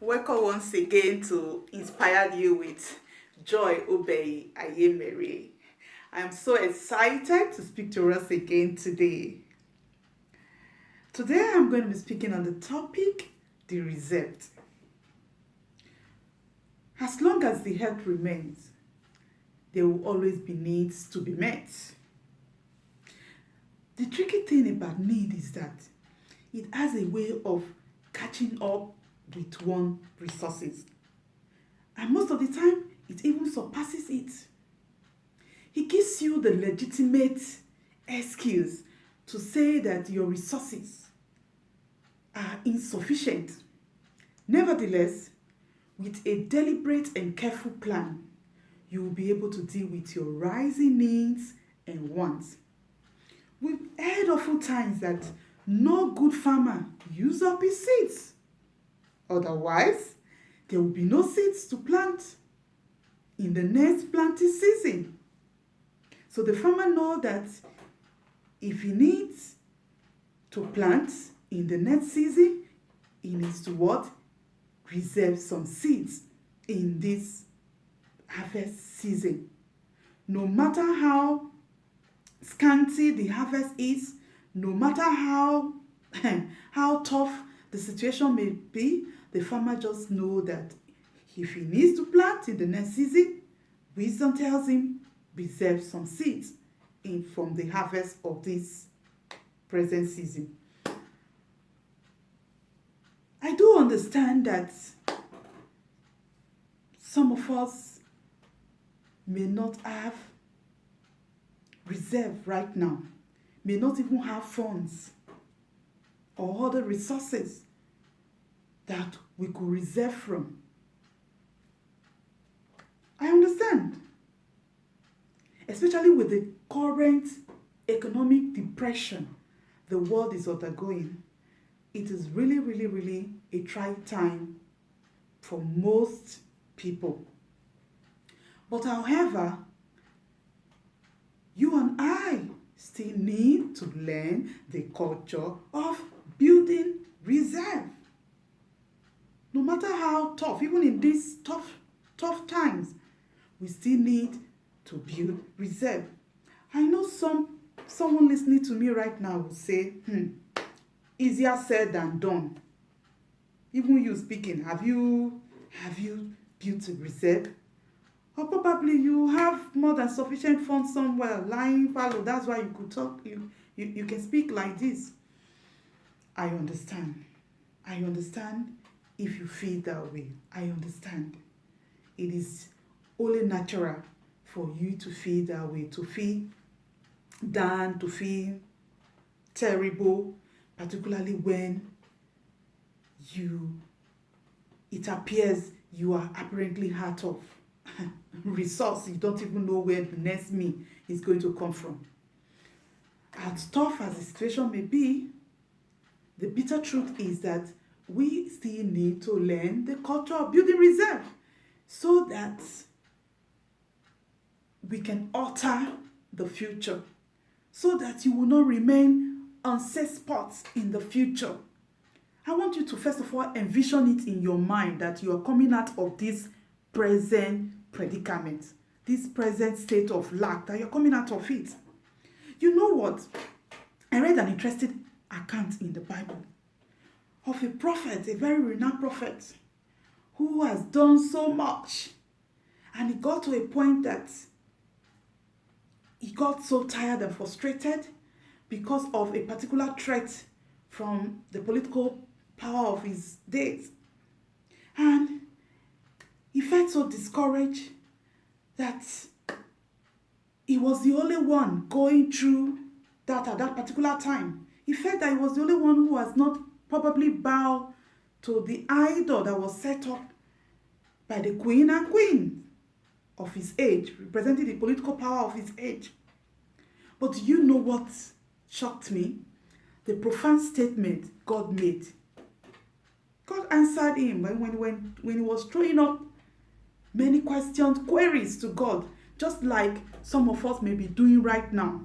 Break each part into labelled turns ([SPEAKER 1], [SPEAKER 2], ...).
[SPEAKER 1] Welcome once again to Inspired You with Joy Obey Ayemere. I'm so excited to speak to us again today. Today I'm going to be speaking on the topic, the reserved. As long as the health remains, there will always be needs to be met. The tricky thing about need is that it has a way of catching up with one resources. And most of the time, it even surpasses it. It gives you the legitimate excuse to say that your resources are insufficient. Nevertheless, with a deliberate and careful plan, you will be able to deal with your rising needs and wants. We've heard awful times that no good farmer use up his seeds. Otherwise, there will be no seeds to plant in the next planting season. So the farmer knows that if he needs to plant in the next season, he needs to what? Reserve some seeds in this harvest season. No matter how scanty the harvest is, no matter how tough the situation may be, the farmer just knows that if he needs to plant in the next season, wisdom tells him reserve some seeds from the harvest of this present season. I do understand that some of us may not have reserve right now, may not even have funds or other resources that we could reserve from. I understand. Especially with the current economic depression the world is undergoing, it is really a trying time for most people. But however, you and I still need to learn the culture of building reserve. No matter how tough, even in these tough times, we still need to build reserve. I know someone listening to me right now will say, easier said than done. Even you speaking, have you built a reserve? Or probably you have more than sufficient funds somewhere lying fallow. That's why you could talk, you can speak like this. I understand if you feel that way. I understand. It is only natural for you to feel that way, to feel down, to feel terrible, particularly when it appears you are apparently out of resource. You don't even know where the next meal is going to come from. As tough as the situation may be, the bitter truth is that we still need to learn the culture of building reserve so that we can alter the future, so that you will not remain on safe spots in the future. I want you to first of all envision it in your mind that you are coming out of this present predicament, this present state of lack, that you're coming out of it. You know what? I read an interesting account in the Bible of a prophet, a very renowned prophet, who has done so much. And he got to a point that he got so tired and frustrated because of a particular threat from the political power of his days. And he felt so discouraged that he was the only one going through that at that particular time. He felt that he was the only one who has not probably bowed to the idol that was set up by the queen and queen of his age, representing the political power of his age. But do you know what shocked me? The profound statement God made. God answered him when he was throwing up many questions, queries to God, just like some of us may be doing right now.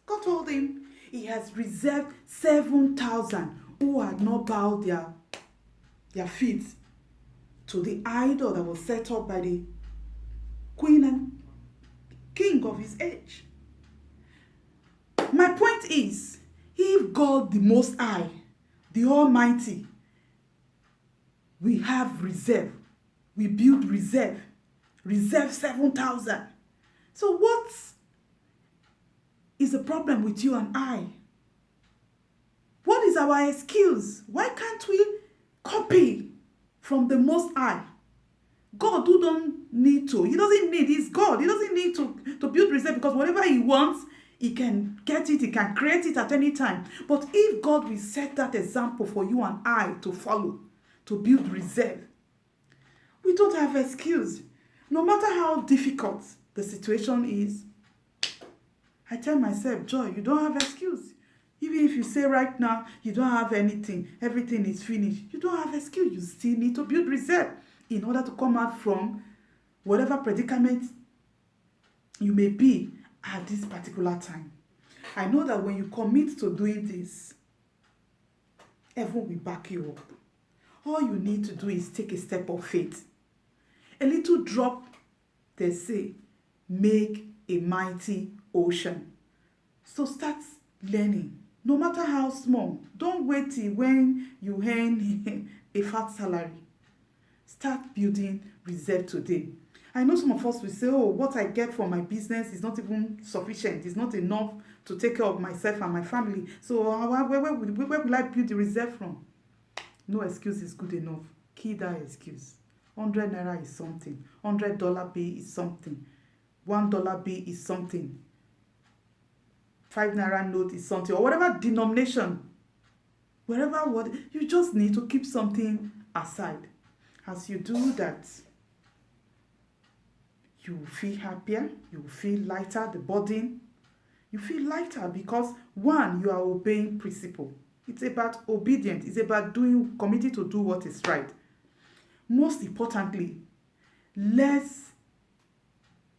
[SPEAKER 1] God told him he has reserved 7,000 who had not bowed their their feet to the idol that was set up by the queen and king of his age. My point is, if God the Most High, the Almighty, we have reserve, we build reserve 7,000. So what is the problem with you and I? What is our excuse? Why can't we copy from the Most High? God who don't need to. He doesn't need. He's God. He doesn't need to build reserve, because whatever he wants, he can get it. He can create it at any time. But if God will set that example for you and I to follow, to build reserve, we don't have excuse. No matter how difficult the situation is, I tell myself, Joy, you don't have excuse. Even if you say right now you don't have anything, everything is finished, you don't have excuse. You still need to build reserve in order to come out from whatever predicament you may be at this particular time. I know that when you commit to doing this, heaven will back you up. All you need to do is take a step of faith. A little drop, they say, make a mighty ocean. So start learning, no matter how small. Don't wait till when you earn a fat salary. Start building reserve today. I know some of us will say, oh, what I get from my business is not even sufficient. It's not enough to take care of myself and my family. So where will I build the reserve from? No excuse is good enough. Kill that excuse. 100 naira is something. $100 bill is something. $1 bill is something. 5 naira note is something. Or whatever denomination. Whatever, you just need to keep something aside. As you do that, you will feel happier. You will feel lighter. The burden. You feel lighter because, one, you are obeying principle. It's about obedience. It's about committing to do what is right. Most importantly, let's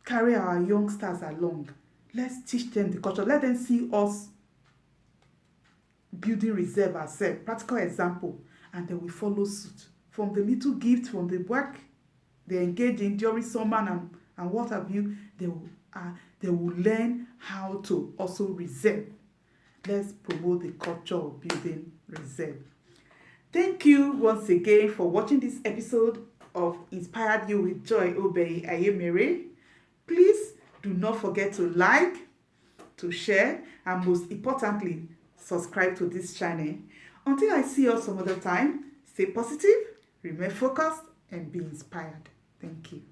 [SPEAKER 1] carry our youngsters along. Let's teach them the culture. Let them see us building reserve ourselves. Practical example. And they will follow suit. From the little gift, from the work they engage in during summer and what have you, they will learn how to also reserve. Let's promote the culture of building reserve. Thank you once again for watching this episode of Inspired You with Joy Obey Ayemere. Please do not forget to like, to share, and most importantly, subscribe to this channel. Until I see you some other time, stay positive, remain focused, and be inspired. Thank you.